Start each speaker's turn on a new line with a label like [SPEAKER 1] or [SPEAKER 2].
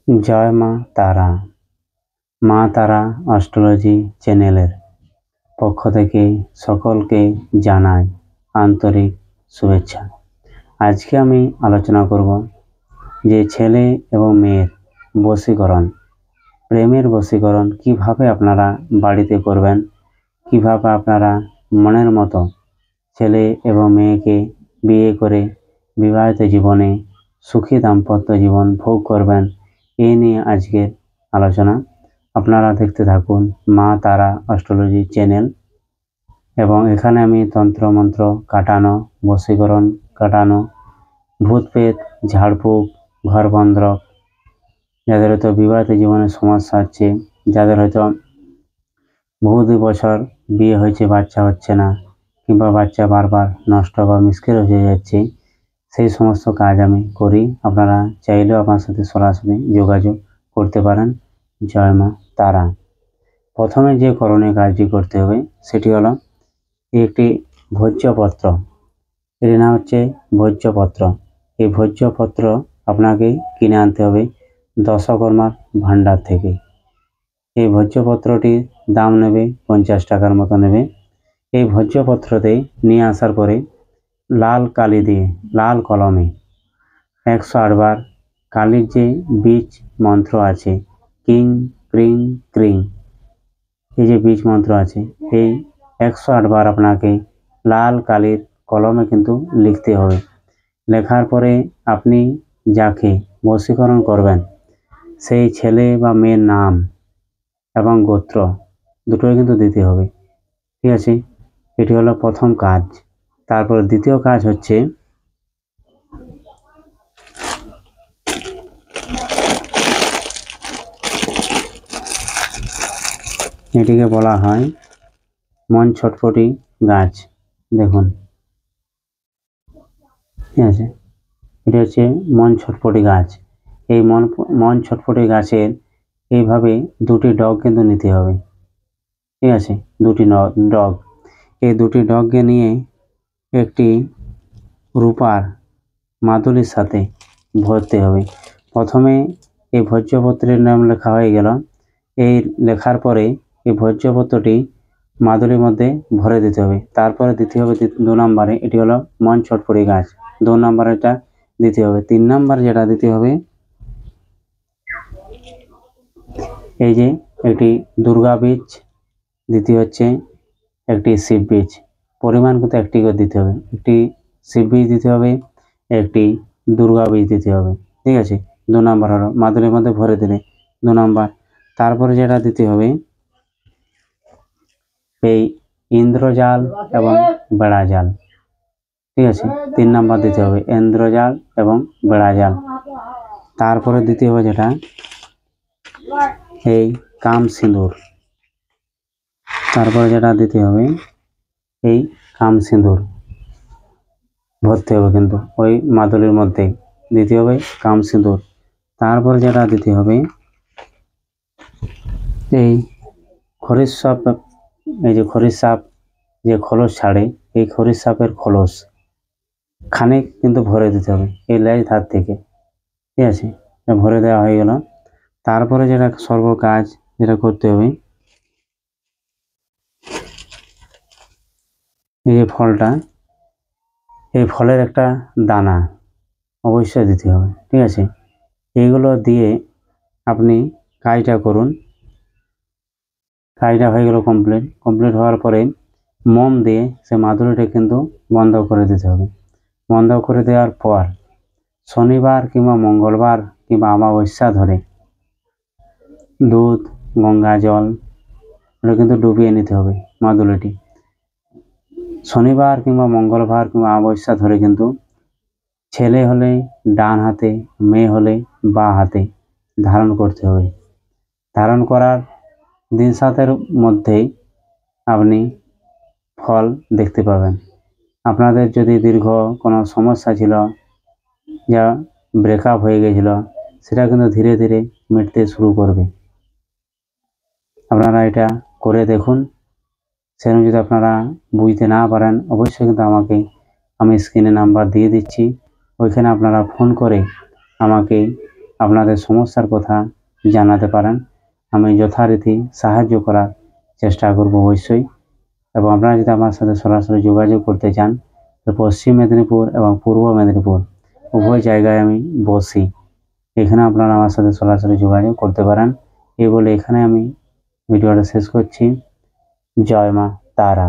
[SPEAKER 1] জয় মা তারা। মা তারা অ্যাস্ট্রোলজি চ্যানেলের পক্ষ থেকে সকলকে জানাই আন্তরিক শুভেচ্ছা। আজকে আমি আলোচনা করব যে ছেলে এবং মেয়ের বশীকরণ, প্রেমের বশীকরণ কিভাবে আপনারা বাড়িতে করবেন, কিভাবে আপনারা মনের মতো ছেলে এবং মেয়েকে বিয়ে করে বিবাহিত জীবনে সুখী দাম্পত্য জীবন ভোগ করবেন, এই নিয়ে আজকের আলোচনা। আপনারা দেখতে থাকুন মা তারা অ্যাস্ট্রোলজি চ্যানেল। এবং এখানে আমি তন্ত্রমন্ত্র কাটানো, বশীকরণ কাটানো, ভূত প্রেত, ঝাড়ফুঁক, ঘর বন্ধ, যাদের হয়তো বিবাহিত জীবনে সমস্যা হচ্ছে, যাদের হয়তো বহু বছর বিয়ে হয়েছে বাচ্চা হচ্ছে না, কিংবা বাচ্চা বারবার নষ্ট বা মিসক্যারেজ হয়ে যাচ্ছে, সেই সমস্ত কাজ আমি করি। আপনারা চাইলেও আমার সাথে সরাসরি যোগাযোগ করতে পারেন। জয় মা তারা। প্রথমে যে করণীয় কাজটি করতে হবে সেটি হলো একটি ভোজ্যপত্র। এর নাম হচ্ছে ভোজ্যপত্র। এই ভোজ্যপত্র আপনাকে কিনে আনতে হবে দশকর্মার ভাণ্ডার থেকে। এই ভোজ্যপত্রটির দাম নেবে 50 টাকার মতো নেবে। এই ভোজ্যপত্রতে নিয়ে আসার পরে লাল কালি দিয়ে, লাল কলমে 108 বার কালীর যে বীজ মন্ত্র আছে, কিং ক্রিং ক্রিং, এই যে বীজ মন্ত্র আছে, এই 108 বার আপনাকে লাল কালির কলমে কিন্তু লিখতে হবে। লেখার পরে আপনি যাকে বশীকরণ করবেন সেই ছেলে বা মেয়ের নাম এবং গোত্র দুটোই কিন্তু দিতে হবে। ঠিক আছে, এটি হলো প্রথম কাজ। তারপর দ্বিতীয় কাজ হচ্ছে এটিকে বলা হয় মন ছটফটি গাছ। দেখুন, ঠিক আছে, এটা হচ্ছে মন ছটফটি গাছ। এই মন ছটফটি গাছের এইভাবে দুটি ডগ কিন্তু নিতে হবে। ঠিক আছে, দুটি ডগ, এই দুটি ডগকে নিয়ে একটি রূপার মাদুলির সাথে ভরতে হবে। প্রথমে এই ভোজ্যপত্রের নাম লেখা হয়ে গেল। এই লেখার পরে এই ভোজ্যপত্রটি মাদুলির মধ্যে ভরে দিতে হবে। তারপরে দিতে হবে 2 নম্বরে, এটি হলো মন ছটফটি গাছ, 2 নম্বরেরটা দিতে হবে। 3 নম্বর যেটা দিতে হবে, এই যে একটি দুর্গা বীজ, দ্বিতীয় হচ্ছে একটি শিব বীজ। পরিমাণ কিন্তু একটি করে দিতে হবে, একটি শিব বীজ দিতে হবে, একটি দুর্গা বীজ দিতে হবে। ঠিক আছে, 2 নম্বর হলো মাদুলির মধ্যে ভরে দিলে 2 নম্বর। তারপরে যেটা দিতে হবে এই ইন্দ্রজাল এবং বেড়াজাল। ঠিক আছে, 3 নম্বর দিতে হবে ইন্দ্রজাল এবং বেড়াজাল। তারপরে দিতে হবে যেটা এই কাম সিঁদুর। তারপরে যেটা দিতে হবে এই কাম সিঁদুর ভরতে হবে, কিন্তু ওই মাদুলির মধ্যে দিতে হবে কাম সিঁদুর। তারপর যেটা দিতে হবে এই খরিস সাপ, এই যে খরিস সাপ যে খোলস ছাড়ে, এই খরিস সাপের খোলস খানিক কিন্তু ভরে দিতে হবে এই লেজ ধার থেকে। ঠিক আছে, ভরে দেওয়া হয়ে গেল। তারপরে যেটা সর্বকাজ যেটা করতে হবে, এই যে ফলটা, এই ফলের একটা দানা অবশ্যই দিতে হবে। ঠিক আছে, এইগুলো দিয়ে আপনি কাজটা করুন। কাজটা হয়ে গেল কমপ্লিট হওয়ার পরে মোম দিয়ে সে মাদুলিটা কিন্তু বন্ধ করে দিতে হবে। বন্ধ করে দেওয়ার পর শনিবার কিংবা মঙ্গলবার কিংবা অমাবস্যা ধরে দুধ, গঙ্গা জল, এটা কিন্তু ডুবিয়ে নিতে হবে মাদুলিটি। শনিবার কিংবা মঙ্গলবার কিংবা অমাবস্যা ধরে কিন্তু ছেলে হলে ডান হাতে, মেয়ে হলে বাঁ হাতে ধারণ করতে হবে। ধারণ করার দিন 7 মধ্যেই আপনি ফল দেখতে পাবেন। আপনাদের যদি দীর্ঘ কোনো সমস্যা ছিল, যা ব্রেকআপ হয়ে গেছিল, সেটা কিন্তু ধীরে ধীরে মিটতে শুরু করবে। আপনারা এটা করে দেখুন। সেরকম যদি আপনারা বুঝতে না পারেন, অবশ্যই কিন্তু আমাকে, আমি স্ক্রিনে নাম্বার দিয়ে দিচ্ছি, ওইখানে আপনারা ফোন করে আমাকে আপনাদের সমস্যার কথা জানাতে পারেন। আমি যথারীতি সাহায্য করার চেষ্টা করব অবশ্যই। এবং আপনারা যদি আমার সাথে সরাসরি যোগাযোগ করতে চান, তো পশ্চিম মেদিনীপুর এবং পূর্ব মেদিনীপুর উভয় জায়গায় আমি বসি। এখানে আপনারা আমার সাথে সরাসরি যোগাযোগ করতে পারেন। এই বলে এখানে আমি ভিডিওটা শেষ করছি। জয় মা তারা।